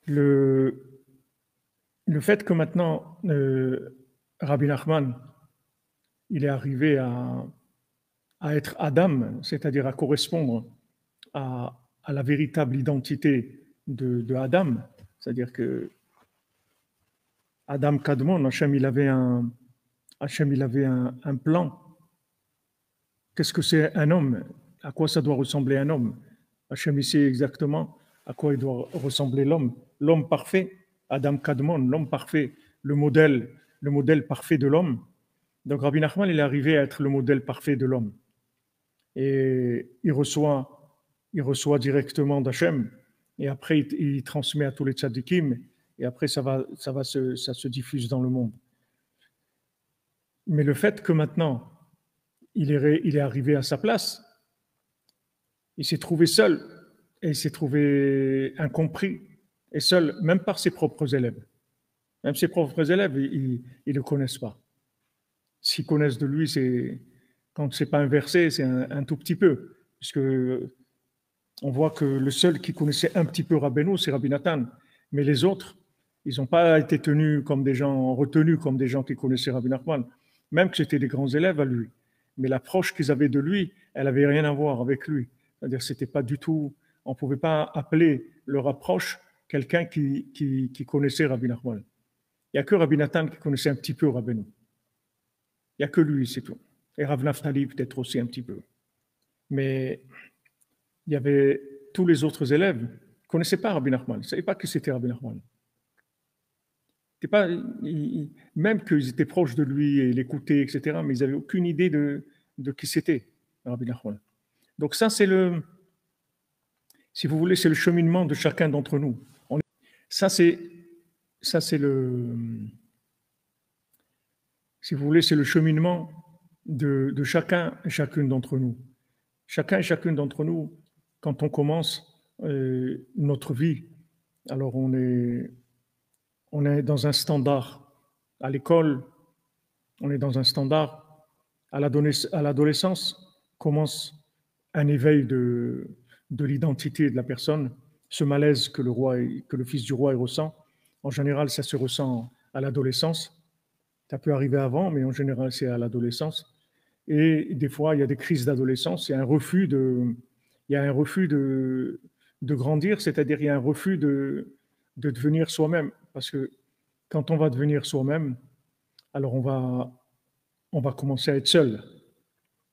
Le, le fait que maintenant, Rabbi Nachman, il est arrivé à être Adam, c'est-à-dire à correspondre à la véritable identité de Adam, c'est-à-dire que Adam Kadmon, Hachem, il avait un plan. Qu'est-ce que c'est un homme? À quoi ça doit ressembler un homme? Hachem, il sait exactement à quoi il doit ressembler l'homme. L'homme parfait, Adam Kadmon, l'homme parfait, le modèle parfait de l'homme. Donc Rabbi Nachman, il est arrivé à être le modèle parfait de l'homme. Et il reçoit directement d'Hachem. Et après, il transmet à tous les tzadikim. Et après, ça se diffuse dans le monde. Mais le fait que maintenant, il est arrivé à sa place, il s'est trouvé seul et il s'est trouvé incompris et seul, même par ses propres élèves. Même ses propres élèves, ils ne le connaissent pas. S'ils connaissent de lui, c'est quand c'est pas un verset, c'est un tout petit peu, puisque on voit que le seul qui connaissait un petit peu Rabbeinu, c'est Rabbi Nathan, mais les autres, ils n'ont pas été tenus comme des gens, retenus comme des gens qui connaissaient Rabbi Nachman, même que c'était des grands élèves à lui. Mais l'approche qu'ils avaient de lui, elle avait rien à voir avec lui. C'est-à-dire, c'était pas du tout, on pouvait pas appeler leur approche quelqu'un qui connaissait Rabbi Nachman. Il n'y a que Rabbi Nathan qui connaissait un petit peu Rabbeinu. Il n'y a que lui, c'est tout. Et Rav Naftali peut-être aussi un petit peu. Mais il y avait tous les autres élèves ne connaissaient pas Rabbi Nachman, ils ne savaient pas qui c'était Rabbi Nachman. Pas, même qu'ils étaient proches de lui et l'écoutaient, etc., mais ils n'avaient aucune idée de qui c'était Rabbi Nachman. Donc ça, si vous voulez, c'est le cheminement de chacun d'entre nous. Ça, c'est si vous voulez, c'est le cheminement de chacun et chacune d'entre nous. Chacun et chacune d'entre nous, quand on commence notre vie, alors on est dans un standard. À l'école, on est dans un standard. À l'adolescence, commence un éveil de l'identité de la personne, ce malaise que le fils du roi ressent. En général, ça se ressent à l'adolescence. Ça peut arriver avant, mais en général, c'est à l'adolescence. Et des fois, il y a des crises d'adolescence, il y a un refus de grandir, c'est-à-dire il y a un refus de devenir soi-même. Parce que quand on va devenir soi-même, alors on va commencer à être seul.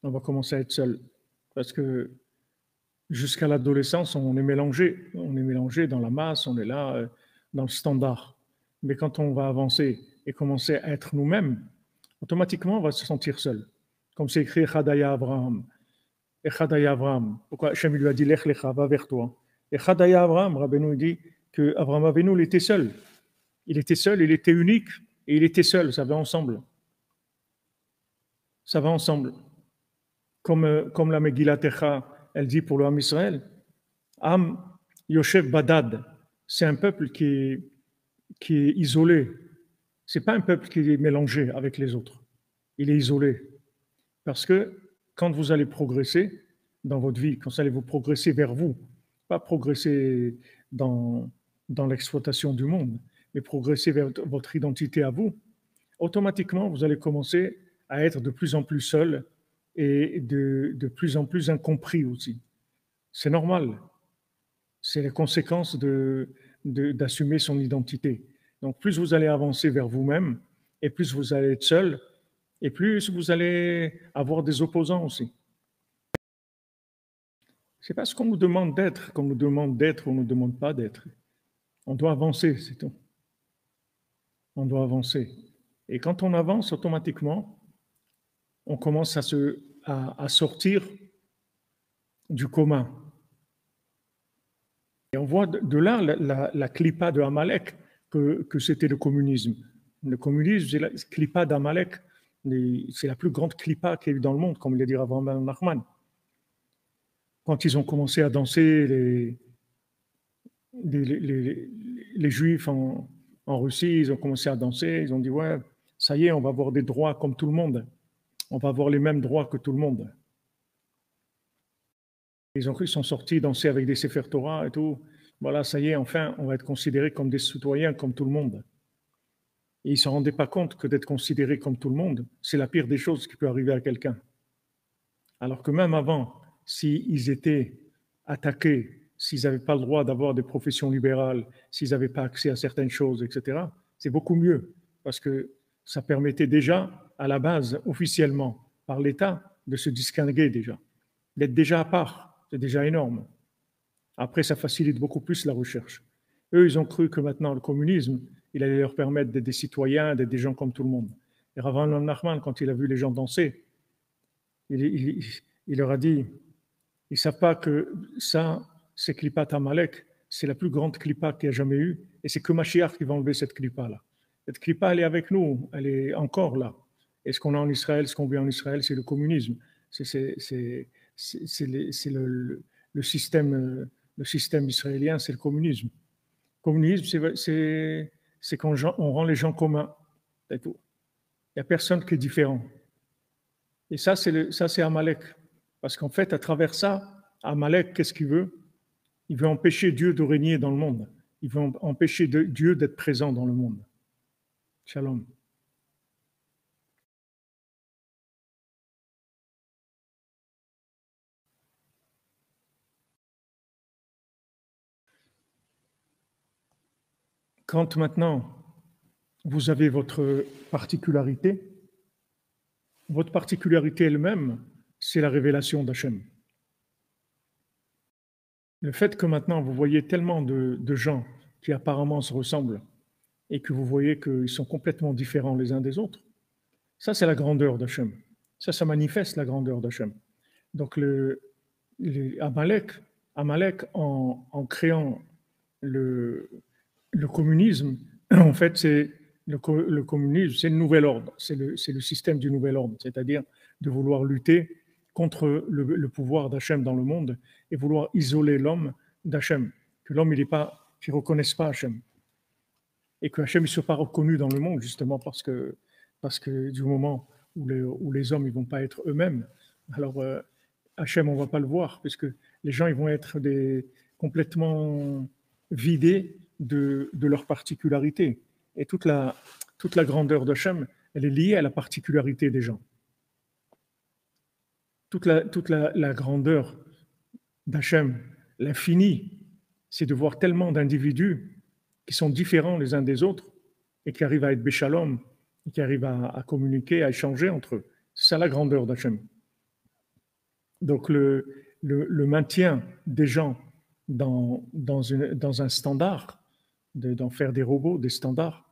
On va commencer à être seul. Parce que jusqu'à l'adolescence, on est mélangé. On est mélangé dans la masse, on est là, dans le standard. Mais quand on va avancer et commencer à être nous-mêmes, automatiquement, on va se sentir seul. Comme c'est écrit Echadaya Abraham. Echadaya Abraham. Pourquoi Hachem lui a dit Lech Lecha, va vers toi. Echadaya Abraham, Rabbeinu dit que Abraham Avinu, il était seul. Il était seul, il était unique et il était seul. Ça va ensemble. Ça va ensemble. Comme la Megillah Techa, elle dit pour le Ham Israël, Am Yoshev Badad, c'est un peuple qui est isolé. C'est pas un peuple qui est mélangé avec les autres. Il est isolé. Parce que quand vous allez progresser dans votre vie, quand vous allez vous progresser vers vous, pas progresser dans l'exploitation du monde, mais progresser vers votre identité à vous, automatiquement, vous allez commencer à être de plus en plus seul et de plus en plus incompris aussi. C'est normal. C'est la conséquence d'assumer son identité. Donc, plus vous allez avancer vers vous-même, et plus vous allez être seul, et plus vous allez avoir des opposants aussi. C'est pas ce qu'on nous demande d'être, qu'on nous demande d'être ou on ne nous demande pas d'être. On doit avancer, c'est tout. On doit avancer. Et quand on avance, automatiquement, on commence à sortir du commun. Et on voit de là la clipa de Amalek, que c'était le communisme. Le communisme, c'est la clipa d'Amalek, c'est la plus grande clipa qu'il y a eu dans le monde, comme il l'a dit avant Nachman. Quand ils ont commencé à danser, les Juifs en Russie, ils ont commencé à danser, ils ont dit, ouais, ça y est, on va avoir des droits comme tout le monde. On va avoir les mêmes droits que tout le monde. Ils sont sortis danser avec des Sefer Torah et tout. Voilà, ça y est, enfin, on va être considérés comme des citoyens, comme tout le monde. Et ils ne se rendaient pas compte que d'être considérés comme tout le monde, c'est la pire des choses qui peut arriver à quelqu'un. Alors que même avant, s'ils étaient attaqués, s'ils n'avaient pas le droit d'avoir des professions libérales, s'ils n'avaient pas accès à certaines choses, etc., c'est beaucoup mieux parce que ça permettait déjà, à la base, officiellement, par l'État, de se distinguer déjà, d'être déjà à part. C'est déjà énorme. Après, ça facilite beaucoup plus la recherche. Eux, ils ont cru que maintenant, le communisme, il allait leur permettre d'être des citoyens, d'être des gens comme tout le monde. Et Ravan Nachman, quand il a vu les gens danser, il leur a dit, ils ne savent pas que ça, c'est Klippat Amalek, c'est la plus grande Klippa qu'il y a jamais eu, et c'est que Mashiach qui va enlever cette Klippa-là. Cette Klippa, elle est avec nous, elle est encore là. Et ce qu'on a en Israël, ce qu'on vit en Israël, c'est le communisme. C'est le système israélien, c'est le communisme. Le communisme, c'est quand on rend les gens communs. C'est tout. Il n'y a personne qui est différent. Et ça, c'est Amalek. Parce qu'en fait, à travers ça, Amalek, qu'est-ce qu'il veut? Il veut empêcher Dieu de régner dans le monde. Il veut empêcher Dieu d'être présent dans le monde. Shalom. Quand maintenant vous avez votre particularité elle-même, c'est la révélation d'Hachem. Le fait que maintenant vous voyez tellement de gens qui apparemment se ressemblent et que vous voyez qu'ils sont complètement différents les uns des autres, ça c'est la grandeur d'Hachem. Ça manifeste la grandeur d'Hachem. Donc Amalek, en créant le communisme, en fait, c'est le communisme, c'est le nouvel ordre, c'est le système du nouvel ordre, c'est-à-dire de vouloir lutter contre le pouvoir d'Hachem dans le monde et vouloir isoler l'homme d'Hachem, que l'homme il ne reconnaisse pas Hachem et que Hachem ne soit pas reconnu dans le monde justement parce que du moment où les hommes ils vont pas être eux-mêmes, alors Hachem on va pas le voir parce que les gens ils vont être complètement vidés de leur particularité. Et toute la grandeur d'Hachem, elle est liée à la particularité des gens. Toute la grandeur d'Hachem, l'infini, c'est de voir tellement d'individus qui sont différents les uns des autres et qui arrivent à être béchalom, et qui arrivent à communiquer, à échanger entre eux. C'est ça la grandeur d'Hachem. Donc le maintien des gens dans un standard, d'en faire des robots, des standards,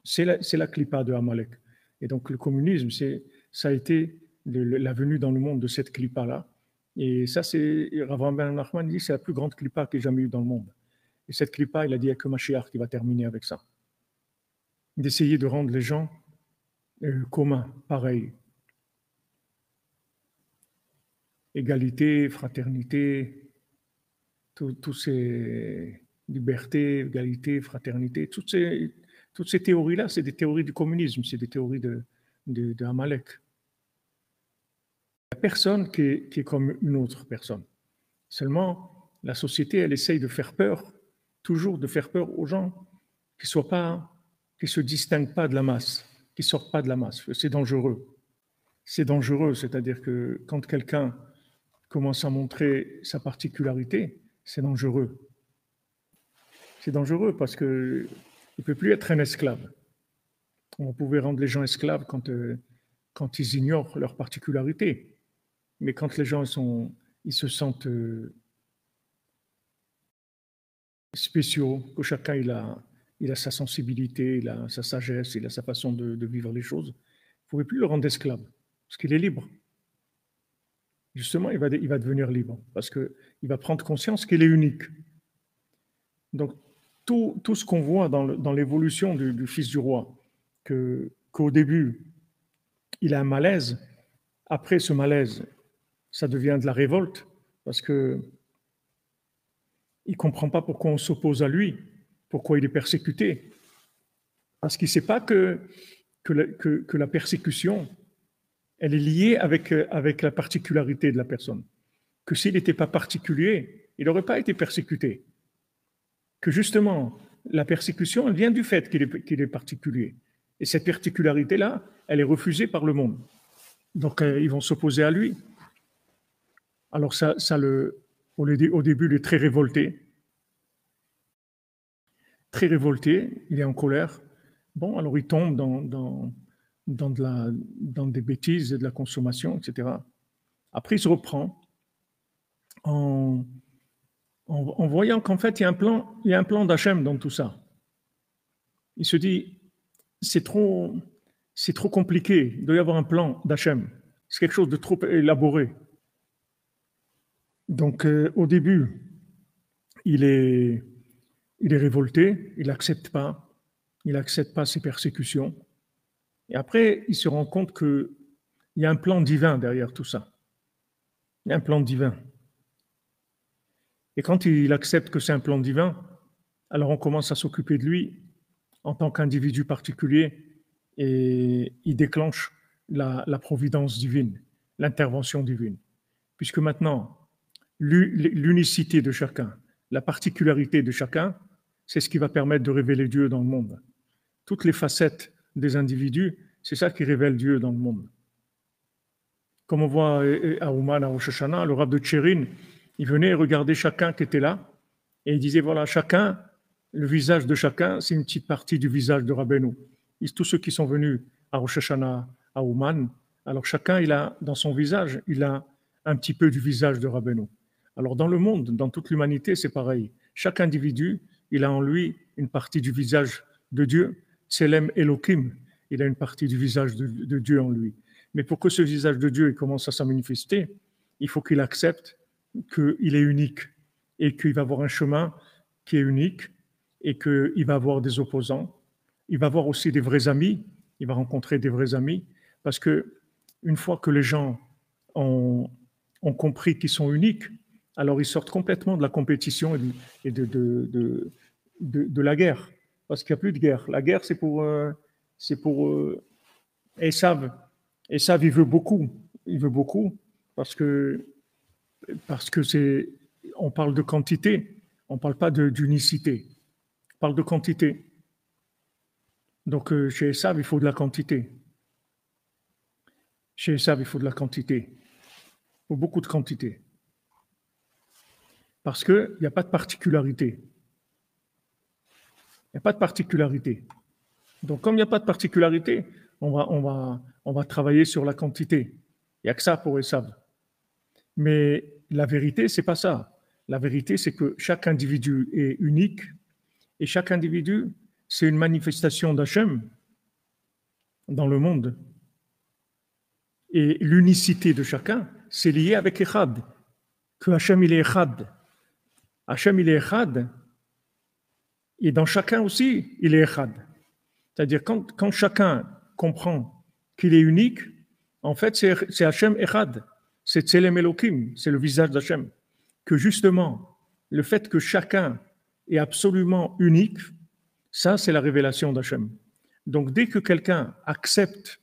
c'est la clipa de Amalek. Et donc le communisme, ça a été la venue dans le monde de cette clipa-là. Et ça, Rav Ben Nachman dit, c'est la plus grande clipa qu'il y ait jamais eu dans le monde. Et cette clipa, il a dit, il n'y a que Mashiach qui va terminer avec ça. D'essayer de rendre les gens communs, pareils. Égalité, fraternité, toutes ces libertés, égalité, fraternité, toutes ces théories-là, c'est des théories du communisme, c'est des théories de Amalek. Il n'y a personne qui est comme une autre personne. Seulement, la société, elle essaye de faire peur, toujours de faire peur aux gens qui ne se distinguent pas de la masse, qui ne sortent pas de la masse. C'est dangereux. C'est dangereux, c'est-à-dire que quand quelqu'un commence à montrer sa particularité, c'est dangereux. C'est dangereux parce qu'il ne peut plus être un esclave. On pouvait rendre les gens esclaves quand ils ignorent leur particularité. Mais quand les gens ils se sentent spéciaux, que chacun il a sa sensibilité, il a sa sagesse, il a sa façon de vivre les choses, vous ne pouvez plus le rendre esclave, parce qu'il est libre. Justement, il va devenir libre, parce qu'il va prendre conscience qu'il est unique. Donc, tout ce qu'on voit dans l'évolution du fils du roi, qu'au début, il a un malaise, après ce malaise, ça devient de la révolte, parce que il ne comprend pas pourquoi on s'oppose à lui, pourquoi il est persécuté. Parce qu'il ne sait pas que la persécution, elle est liée avec la particularité de la personne. Que s'il n'était pas particulier, il n'aurait pas été persécuté. que justement, la persécution, elle vient du fait qu'il est particulier. Et cette particularité-là, elle est refusée par le monde. Donc, ils vont s'opposer à lui. Alors, au début, il est très révolté, il est en colère. Bon, alors il tombe dans des bêtises et de la consommation, etc. Après, il se reprend en, en voyant qu'en fait, il y a un plan d'Hachem dans tout ça. Il se dit, c'est trop, c'est trop compliqué, il doit y avoir un plan d'Hachem. C'est quelque chose de trop élaboré. Donc, au début, il est, il est révolté, il n'accepte pas ces persécutions. Et après, il se rend compte qu'il y a un plan divin derrière tout ça. Il y a un plan divin. Et quand il accepte que c'est un plan divin, alors on commence à s'occuper de lui en tant qu'individu particulier et il déclenche la providence divine, l'intervention divine. Puisque maintenant, l'unicité de chacun, la particularité de chacun, c'est ce qui va permettre de révéler Dieu dans le monde. Toutes les facettes des individus, c'est ça qui révèle Dieu dans le monde. Comme on voit à Ouman, à Rosh Hashanah, le rabbin de Tchérin, il venait regarder chacun qui était là et il disait voilà, chacun, le visage de chacun, c'est une petite partie du visage de Rabbeinu. Tous ceux qui sont venus à Rosh Hashanah, à Ouman, alors chacun, il a dans son visage, il a un petit peu du visage de Rabbeinu. Alors dans le monde, dans toute l'humanité, c'est pareil. Chaque individu, il a en lui une partie du visage de Dieu. Tselem Elohim, il a une partie du visage de Dieu en lui. Mais pour que ce visage de Dieu il commence à se manifester, il faut qu'il accepte qu'il est unique et qu'il va avoir un chemin qui est unique et qu'il va avoir des opposants. Il va avoir aussi des vrais amis, il va rencontrer des vrais amis parce que une fois que les gens ont compris qu'ils sont uniques, alors ils sortent complètement de la compétition et de la guerre. Parce qu'il n'y a plus de guerre. La guerre, c'est pour Esav. Esav, il veut beaucoup. Il veut beaucoup parce que on parle de quantité, on ne parle pas d'unicité. On parle de quantité. Donc, chez Esav, il faut de la quantité. Chez Esav, il faut de la quantité. Il faut beaucoup de quantité. Parce qu'il n'y a pas de particularité. Il n'y a pas de particularité. Donc, comme il n'y a pas de particularité, on va travailler sur la quantité. Il n'y a que ça pour Esav. Mais la vérité, c'est pas ça. La vérité, c'est que chaque individu est unique et chaque individu, c'est une manifestation d'Hachem dans le monde. Et l'unicité de chacun, c'est lié avec Echad, que Hachem, il est Echad. Hachem, il est Echad, et dans chacun aussi, il est Echad. C'est-à-dire, quand chacun comprend qu'il est unique, en fait, c'est Hachem Echad. C'est Tselem Elohim, c'est le visage d'Hachem. Que justement, le fait que chacun est absolument unique, ça, c'est la révélation d'Hachem. Donc, dès que quelqu'un accepte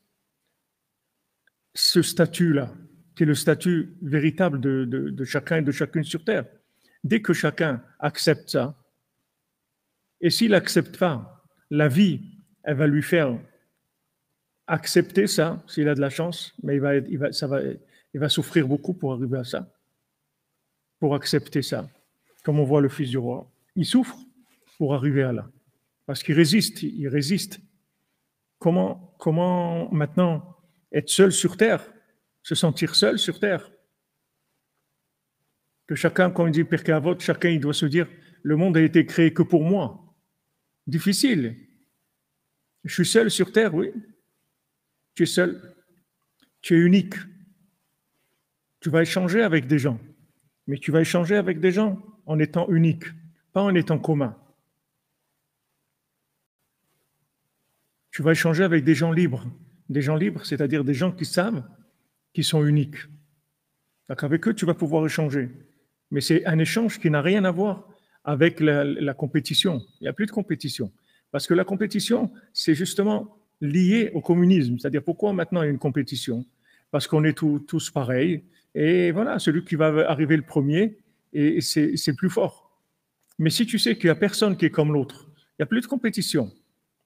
ce statut-là, qui est le statut véritable de chacun et de chacune sur Terre, dès que chacun accepte ça, et s'il n'accepte pas, la vie, elle va lui faire accepter ça, s'il a de la chance, mais il va souffrir beaucoup pour arriver à ça, pour accepter ça. Comme on voit le fils du roi, il souffre pour arriver à là, parce qu'il résiste, il résiste. Comment maintenant être seul sur terre, se sentir seul sur terre? Que chacun, quand il dit Pirkei Avot, chacun il doit se dire le monde a été créé que pour moi. Difficile. Je suis seul sur terre, oui. Tu es seul. Tu es unique. Tu vas échanger avec des gens. Mais tu vas échanger avec des gens en étant unique, pas en étant commun. Tu vas échanger avec des gens libres. Des gens libres, c'est-à-dire des gens qui savent qu'ils sont uniques. Donc avec eux, tu vas pouvoir échanger. Mais c'est un échange qui n'a rien à voir avec la compétition. Il n'y a plus de compétition. Parce que la compétition, c'est justement lié au communisme. C'est-à-dire pourquoi maintenant il y a une compétition? Parce qu'on est tous pareils. Et voilà, celui qui va arriver le premier, et c'est plus fort. Mais si tu sais qu'il n'y a personne qui est comme l'autre, il n'y a plus de compétition.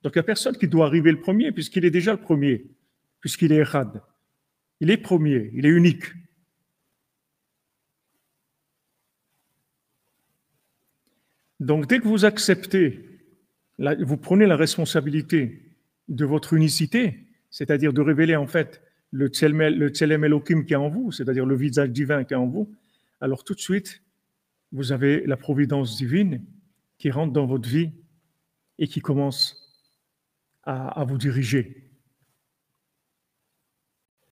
Donc il n'y a personne qui doit arriver le premier, puisqu'il est déjà le premier, puisqu'il est Echad. Il est premier, il est unique. Donc dès que vous acceptez, vous prenez la responsabilité de votre unicité, c'est-à-dire de révéler en fait le Tselem Elohim qui est en vous, c'est-à-dire le visage divin qui est en vous, alors tout de suite, vous avez la providence divine qui rentre dans votre vie et qui commence à vous diriger.